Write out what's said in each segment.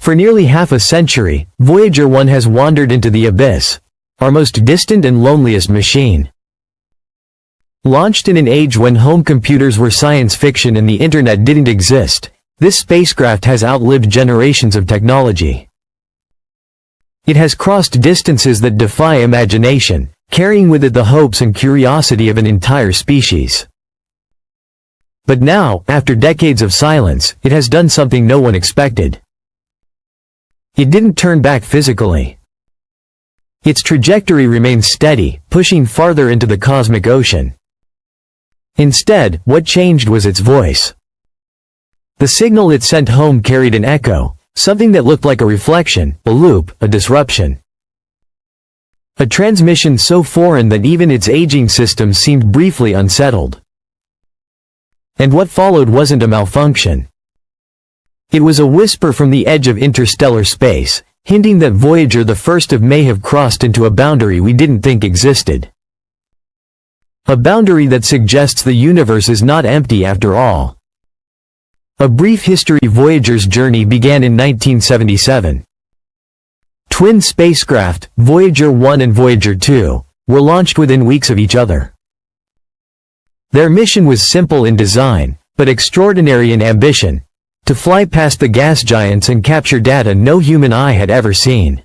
For nearly half a century, Voyager 1 has wandered into the abyss, our most distant and loneliest machine. Launched in an age when home computers were science fiction and the internet didn't exist, this spacecraft has outlived generations of technology. It has crossed distances that defy imagination, carrying with it the hopes and curiosity of an entire species. But now, after decades of silence, it has done something no one expected. It didn't turn back physically. Its trajectory remains steady, pushing farther into the cosmic ocean. Instead, what changed was its voice. The signal it sent home carried an echo, something that looked like a reflection, a loop, a disruption. A transmission so foreign that even its aging systems seemed briefly unsettled. And what followed wasn't a malfunction. It was a whisper from the edge of interstellar space, hinting that Voyager the first of may have crossed into a boundary we didn't think existed. A boundary that suggests the universe is not empty after all. A brief history. Voyager's journey began in 1977. Twin spacecraft, Voyager 1 and Voyager 2, were launched within weeks of each other. Their mission was simple in design, but extraordinary in ambition: to fly past the gas giants and capture data no human eye had ever seen.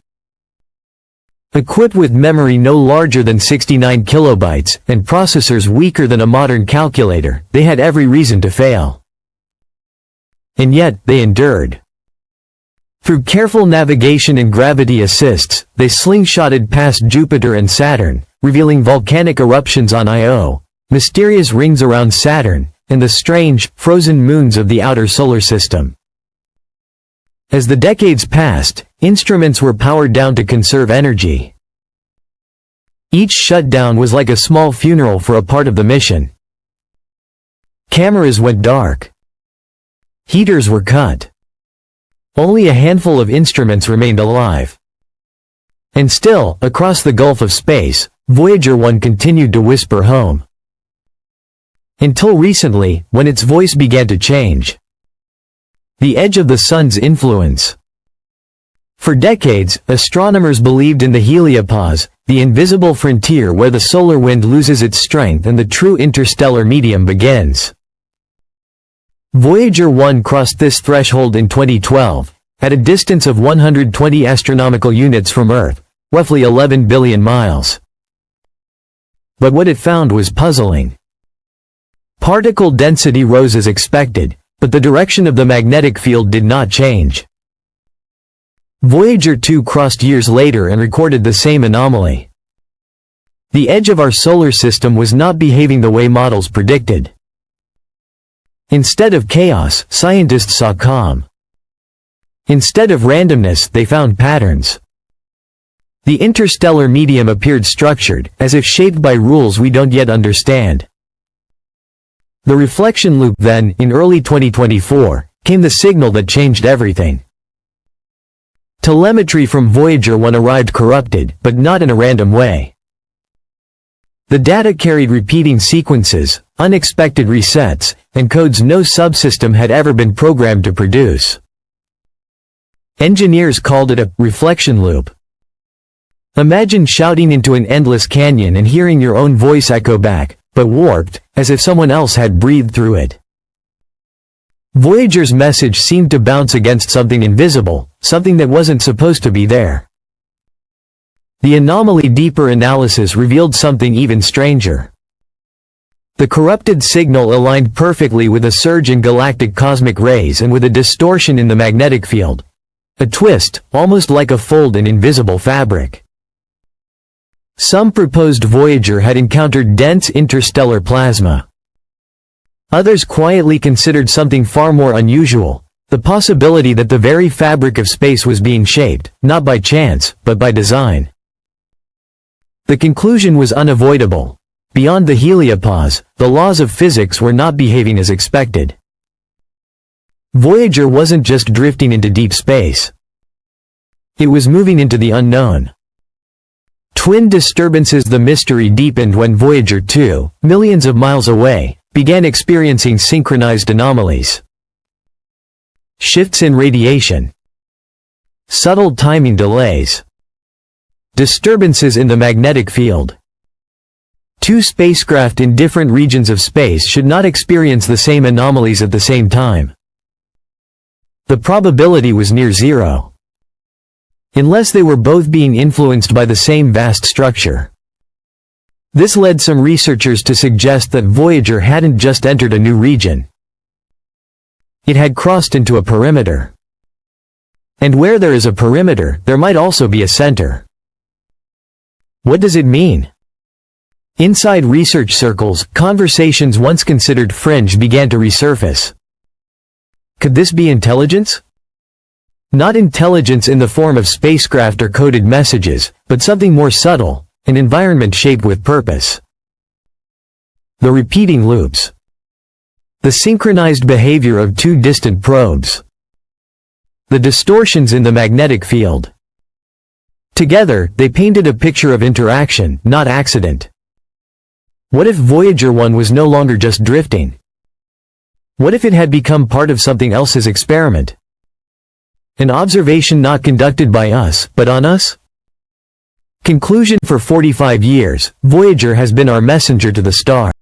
Equipped with memory no larger than 69 kilobytes, and processors weaker than a modern calculator, they had every reason to fail. And yet, they endured. Through careful navigation and gravity assists, they slingshotted past Jupiter and Saturn, revealing volcanic eruptions on Io, mysterious rings around Saturn, and the strange, frozen moons of the outer solar system. As the decades passed, instruments were powered down to conserve energy. Each shutdown was like a small funeral for a part of the mission. Cameras went dark. Heaters were cut. Only a handful of instruments remained alive. And still, across the gulf of space, Voyager 1 continued to whisper home. Until recently, when its voice began to change. The edge of the sun's influence. For decades, astronomers believed in the heliopause, the invisible frontier where the solar wind loses its strength and the true interstellar medium begins. Voyager 1 crossed this threshold in 2012, at a distance of 120 astronomical units from Earth, roughly 11 billion miles. But what it found was puzzling. Particle density rose as expected, but the direction of the magnetic field did not change. Voyager 2 crossed years later and recorded the same anomaly. The edge of our solar system was not behaving the way models predicted. Instead of chaos, scientists saw calm. Instead of randomness, they found patterns. The interstellar medium appeared structured, as if shaped by rules we don't yet understand. The reflection loop. Then, in early 2024, came the signal that changed everything. Telemetry from Voyager 1 arrived corrupted, but not in a random way. The data carried repeating sequences, unexpected resets, and codes no subsystem had ever been programmed to produce. Engineers called it a reflection loop. Imagine shouting into an endless canyon and hearing your own voice echo back, but warped, as if someone else had breathed through it. Voyager's message seemed to bounce against something invisible, something that wasn't supposed to be there. The anomaly. Deeper analysis revealed something even stranger. The corrupted signal aligned perfectly with a surge in galactic cosmic rays and with a distortion in the magnetic field. A twist, almost like a fold in invisible fabric. Some proposed Voyager had encountered dense interstellar plasma. Others quietly considered something far more unusual, the possibility that the very fabric of space was being shaped, not by chance, but by design. The conclusion was unavoidable. Beyond the heliopause, the laws of physics were not behaving as expected. Voyager wasn't just drifting into deep space. It was moving into the unknown. Twin disturbances. The mystery deepened when Voyager 2, millions of miles away, began experiencing synchronized anomalies. Shifts in radiation. Subtle timing delays. Disturbances in the magnetic field. Two spacecraft in different regions of space should not experience the same anomalies at the same time. The probability was near zero, unless they were both being influenced by the same vast structure. This led some researchers to suggest that Voyager hadn't just entered a new region. It had crossed into a perimeter. And where there is a perimeter, there might also be a center. What does it mean? Inside research circles, conversations once considered fringe began to resurface. Could this be intelligence? Not intelligence in the form of spacecraft or coded messages, but something more subtle, an environment shaped with purpose. The repeating loops. The synchronized behavior of two distant probes. The distortions in the magnetic field. Together, they painted a picture of interaction, not accident. What if Voyager 1 was no longer just drifting? What if it had become part of something else's experiment? An observation not conducted by us, but on us? Conclusion: for 45 years, Voyager has been our messenger to the star.